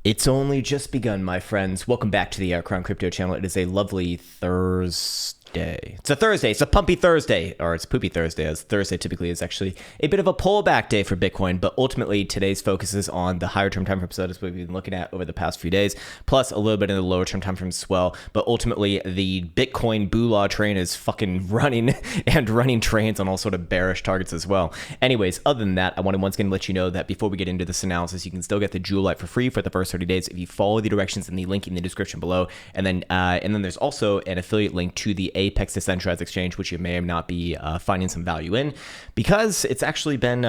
It's only just begun, my friends. Welcome back to the Krown Crypto channel. It is a lovely Thursday. It's a Thursday. It's a pumpy Thursday, or it's poopy Thursday, as Thursday typically is actually a bit of a pullback day for Bitcoin. But ultimately, today's focus is on the higher term time frame episodes we've been looking at over the past few days, plus a little bit in the lower term time frames as well. But ultimately, the Bitcoin Boolah train is fucking running and running trains on all sort of bearish targets as well. Anyways, other than that, I want to once again let you know that before we get into this analysis, you can still get the Jewel Light for free for the first 30 days if you follow the directions in the link in the description below. And then there's also an affiliate link to the Apex decentralized exchange, which you may or not be finding some value in, because it's actually been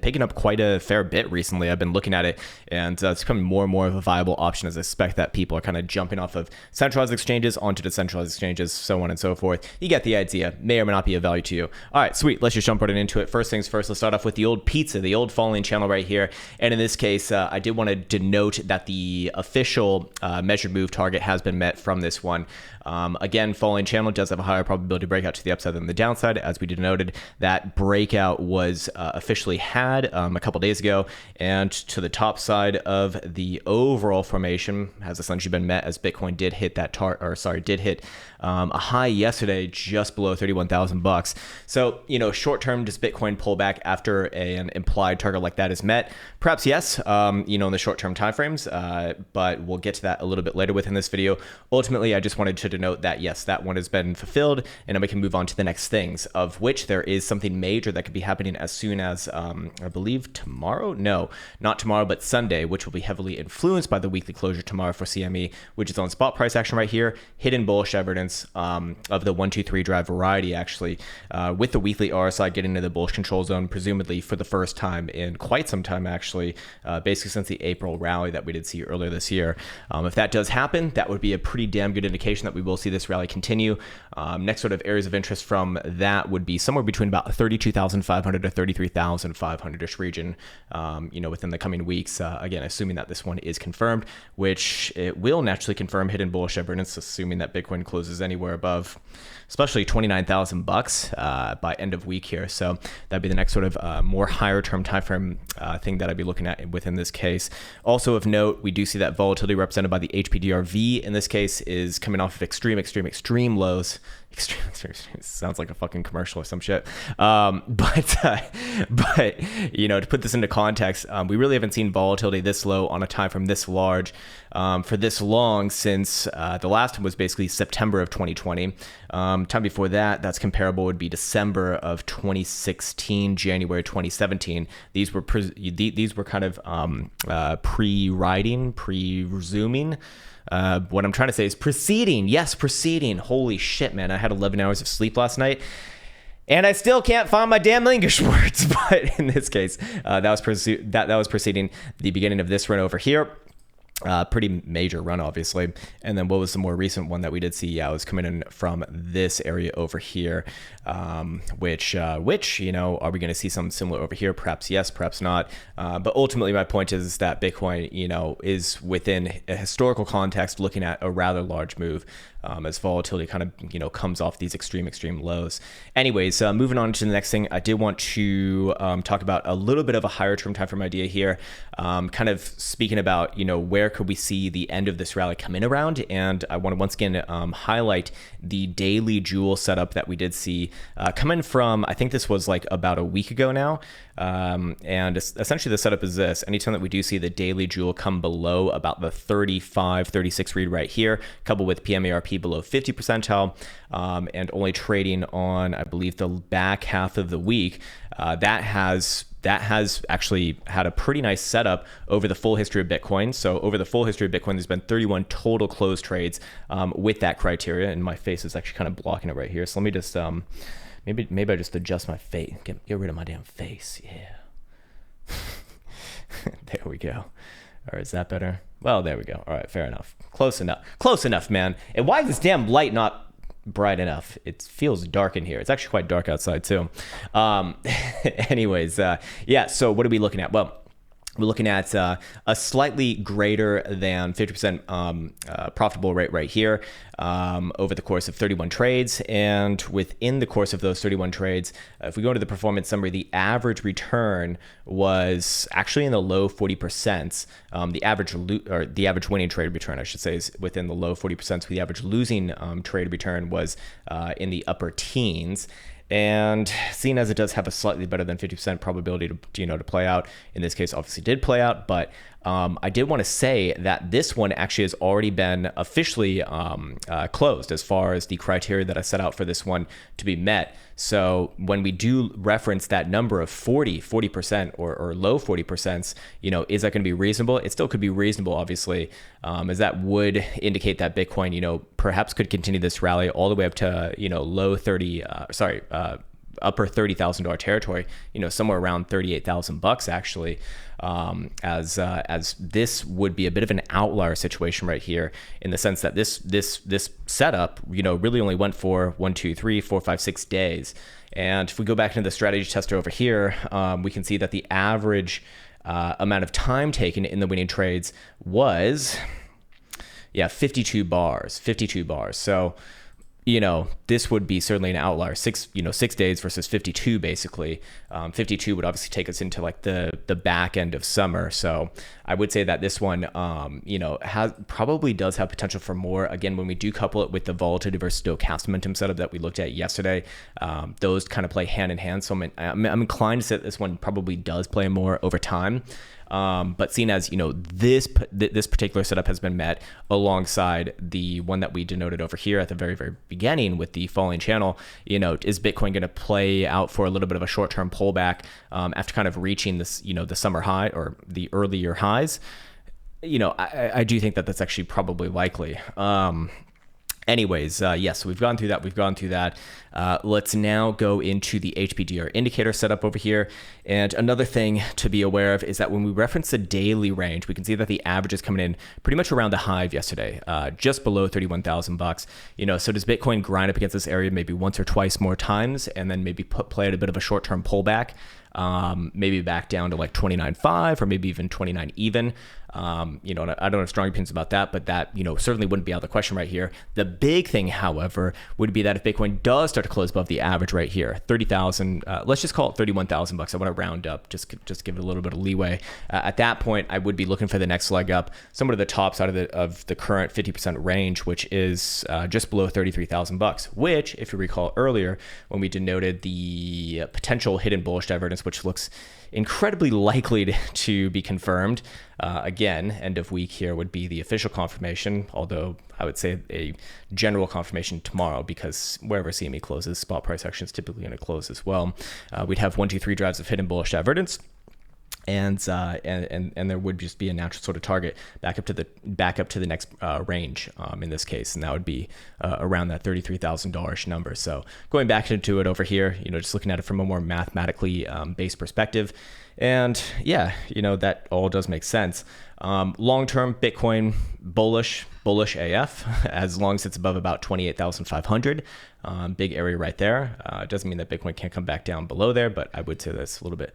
picking up quite a fair bit recently. I've been looking at it, and it's becoming more and more of a viable option, as I expect that people are kind of jumping off of centralized exchanges onto decentralized exchanges, so on and so forth. You get the idea. May or may not be of value to you. All right, sweet. Let's just jump right into it. First things first, let's start off with the old pizza, the old falling channel right here. And in this case, I did want to denote that the official measured move target has been met from this one. Again, falling channel does have a higher probability breakout to the upside than the downside. As we denoted, that breakout was officially had a couple days ago, and to the top side of the overall formation has essentially been met, as Bitcoin did hit that a high yesterday just below 31,000 bucks. So, short term, does Bitcoin pull back after an implied target like that is met? Perhaps yes, in the short term timeframes, but we'll get to that a little bit later within this video. Ultimately, I just wanted to denote that yes, that one has been fulfilled, and then we can move on to the next things, of which there is something major that could be happening as soon as I believe tomorrow. No, not tomorrow, but Sunday, which will be heavily influenced by the weekly closure tomorrow for CME, which is on spot price action right here. Hidden bullish evidence of the 1-2-3 drive variety, actually, with the weekly RSI getting into the bullish control zone, presumably for the first time in quite some time, actually, basically since the April rally that we did see earlier this year. If that does happen, that would be a pretty damn good indication that we will see this rally continue. Next sort of areas of interest from that would be somewhere between about 32,500 to 33,500-ish region, within the coming weeks. Again, assuming that this one is confirmed, which it will naturally confirm hidden bullish evidence, assuming that Bitcoin closes anywhere above, especially 29,000 bucks by end of week here. So that'd be the next sort of more higher term time frame thing that I'd be looking at within this case. Also of note, we do see that volatility represented by the HPDRV in this case is coming off of extreme lows. Extreme sounds like a fucking commercial or some shit. But to put this into context, we really haven't seen volatility this low on a time frame this large for this long since the last one was basically September of 2020. Time before that, that's comparable, would be December of 2016, January 2017. These were kind of pre-resuming. What I'm trying to say is preceding. Yes, preceding. Holy shit, man. I had 11 hours of sleep last night, and I still can't find my damn English words. But in this case, that was preceding the beginning of this run over here. Pretty major run, obviously. And then what was the more recent one that we did see? Yeah, it was coming in from this area over here, which are we going to see something similar over here? Perhaps yes, perhaps not. But ultimately, my point is that Bitcoin, is within a historical context looking at a rather large move, as volatility kind of, comes off these extreme lows. Anyways, moving on to the next thing, I did want to talk about a little bit of a higher term time frame idea here, kind of speaking about, where could we see the end of this rally come in around. And I want to once again highlight the daily Jewel setup that we did see coming from, I think this was like about a week ago now. And essentially the setup is this: anytime that we do see the daily Jewel come below about the 36 read right here, coupled with PMARP below 50 percentile, and only trading on, I believe, the back half of the week, that has actually had a pretty nice setup over the full history of Bitcoin. So over the full history of Bitcoin, there's been 31 total closed trades with that criteria, and my face is actually kind of blocking it right here. So let me just maybe I just adjust my face, get rid of my damn face. Yeah. There we go. Or is that better? Well, there we go. All right, fair enough. Close enough, man. And why is this damn light not bright enough? It feels dark in here. It's actually quite dark outside too. Anyways, yeah, so what are we looking at? Well, we're looking at a slightly greater than 50% profitable rate right here over the course of 31 trades. And within the course of those 31 trades, if we go to the performance summary, the average return was actually in the low 40%. The average winning trade return, I should say, is within the low 40%. So the average losing trade return was in the upper teens. And seeing as it does have a slightly better than 50% probability to play out, in this case obviously did play out, but I did want to say that this one actually has already been officially closed as far as the criteria that I set out for this one to be met. So when we do reference that number of 40% or low 40%, is that going to be reasonable? It still could be reasonable, obviously, as that would indicate that Bitcoin, perhaps could continue this rally all the way up to, upper $30,000 territory, somewhere around $38,000 actually, as this would be a bit of an outlier situation right here, in the sense that this setup, really only went for 1, 2, 3, 4, 5, 6 days. And if we go back into the strategy tester over here, we can see that the average amount of time taken in the winning trades was 52 bars. So this would be certainly an outlier. 6 days versus 52, basically. 52 would obviously take us into like the back end of summer. So I would say that this one, probably does have potential for more. Again, when we do couple it with the volatility versus stochastic momentum setup that we looked at yesterday, those kind of play hand in hand. So I'm inclined to say that this one probably does play more over time. But seeing as, this particular setup has been met alongside the one that we denoted over here at the very, very beginning with the falling channel, is Bitcoin going to play out for a little bit of a short-term pullback after kind of reaching this, the summer high or the earlier highs? I do think that that's actually probably likely. Anyways, yes, we've gone through that. Let's now go into the HPDR indicator setup over here. And another thing to be aware of is that when we reference the daily range, we can see that the average is coming in pretty much around the high of yesterday, just below $31,000. So does Bitcoin grind up against this area maybe once or twice more times, and then maybe play out a bit of a short-term pullback, maybe back down to like 29.5 or maybe even 29 even? And I don't have strong opinions about that, but that, certainly wouldn't be out of the question right here. The big thing, however, would be that if Bitcoin does start to close above the average right here, 30,000, let's just call it $31,000. I want to round up, just give it a little bit of leeway. At that point, I would be looking for the next leg up, somewhere to the top side of the current 50% range, which is just below $33,000, which, if you recall earlier, when we denoted the potential hidden bullish divergence, which looks incredibly likely to be confirmed. Again, end of week here would be the official confirmation, although I would say a general confirmation tomorrow, because wherever CME closes, spot price action is typically going to close as well. We'd have 1, 2, 3 drives of hidden bullish divergence. And there would just be a natural sort of target back up to the next range in this case, and that would be around that $33,000 number. So going back into it over here, just looking at it from a more mathematically based perspective, and that all does make sense. Long term Bitcoin bullish AF, as long as it's above about 28,500. Big area right there. It doesn't mean that Bitcoin can't come back down below there, but I would say that's a little bit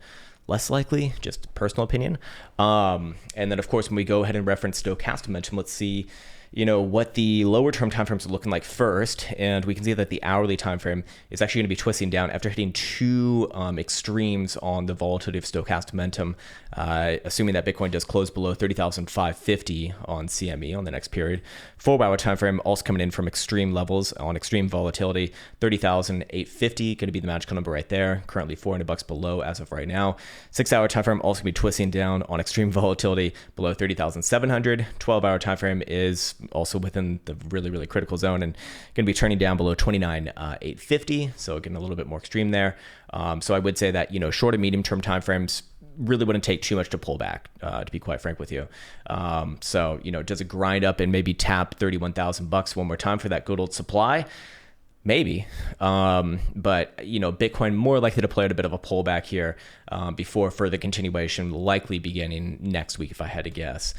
less likely, just personal opinion. And then, of course, when we go ahead and reference stochastic momentum, let's see, what the lower term timeframes are looking like first. And we can see that the hourly time frame is actually going to be twisting down after hitting two extremes on the volatility of stochastic momentum, assuming that Bitcoin does close below 30,550 on CME on the next period. 4-hour time frame also coming in from extreme levels on extreme volatility. 30,850 going to be the magical number right there, currently $400 below as of right now. 6-hour time frame also going to be twisting down on extreme volatility below 30,700. 12-hour time frame is also within the really, really critical zone and going to be turning down below 29,850. So getting a little bit more extreme there. So I would say that, short and medium term timeframes really wouldn't take too much to pull back, to be quite frank with you. So, does it grind up and maybe tap $31,000 one more time for that good old supply? Maybe. But, Bitcoin more likely to play out a bit of a pullback here, before further continuation, likely beginning next week if I had to guess.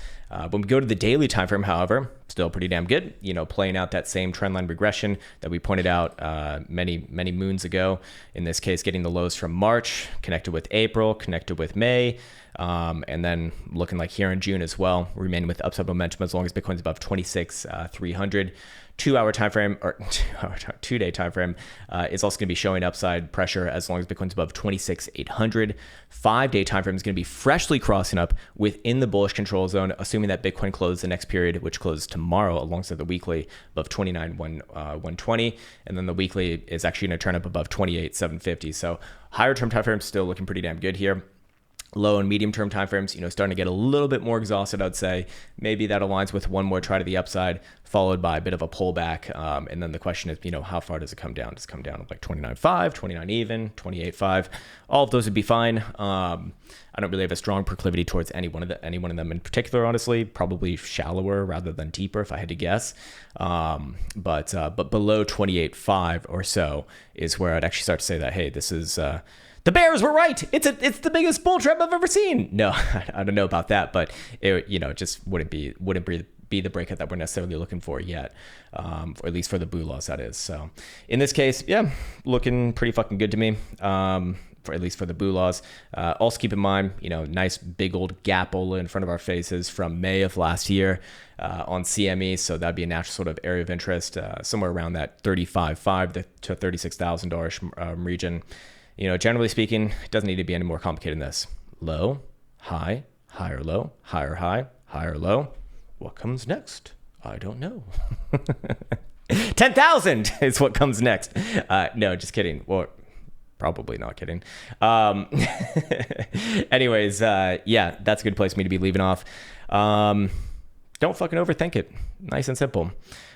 When we go to the daily time frame, however, still pretty damn good. Playing out that same trendline regression that we pointed out many moons ago. In this case, getting the lows from March, connected with April, connected with May, and then looking like here in June as well, remaining with upside momentum as long as Bitcoin's above 26,300. 2-hour time frame or 2-day time frame is also going to be showing upside pressure as long as Bitcoin's above 26,800. 5-day time frame is going to be freshly crossing up within the bullish control zone, assuming that Bitcoin closes the next period, which closes tomorrow alongside the weekly above 29,120, and then the weekly is actually going to turn up above 28,750. So higher term time frame still looking pretty damn good here. Low and medium term timeframes, starting to get a little bit more exhausted, I'd say. Maybe that aligns with one more try to the upside, followed by a bit of a pullback. And then the question is, how far does it come down? Does it come down to like 29.5, 29 even, 28.5? All of those would be fine. I don't really have a strong proclivity towards any one of them in particular, honestly. Probably shallower rather than deeper, if I had to guess. But below 28.5 or so is where I'd actually start to say that, hey, this is... the bears were right. It's the biggest bull trap I've ever seen. No, I don't know about that, but it just wouldn't be the breakout that we're necessarily looking for yet, or at least for the boo laws, that is. So in this case, yeah, looking pretty fucking good to me. For at least for the boo laws. Also keep in mind, nice big old gapola in front of our faces from May of last year on CME. So that'd be a natural sort of area of interest, somewhere around that $35,500 to $36,000 region. Generally speaking, it doesn't need to be any more complicated than this. Low, high, higher low, higher high, higher low. What comes next? I don't know. 10,000 is what comes next. No, just kidding. Well, probably not kidding. Anyways, yeah, that's a good place for me to be leaving off. Don't fucking overthink it. Nice and simple.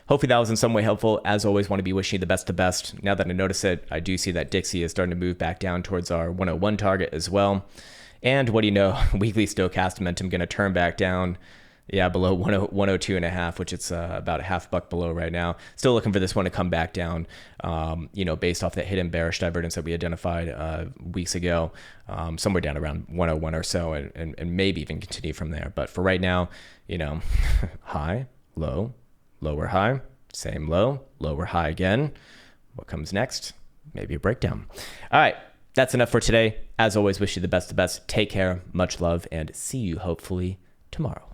Hopefully that was in some way helpful. As always, want to be wishing you the best of best. Now that I notice it, I do see that Dixie is starting to move back down towards our 101 target as well. And what do you know? Weekly stochastic momentum going to turn back down. Yeah, below 102.5, which it's about a $0.50 below right now. Still looking for this one to come back down, based off that hidden bearish divergence that we identified weeks ago, somewhere down around 101 or so, and maybe even continue from there. But for right now, high, low, lower high, same low, lower high again. What comes next? Maybe a breakdown. All right, that's enough for today. As always, wish you the best of best. Take care, much love, and see you hopefully tomorrow.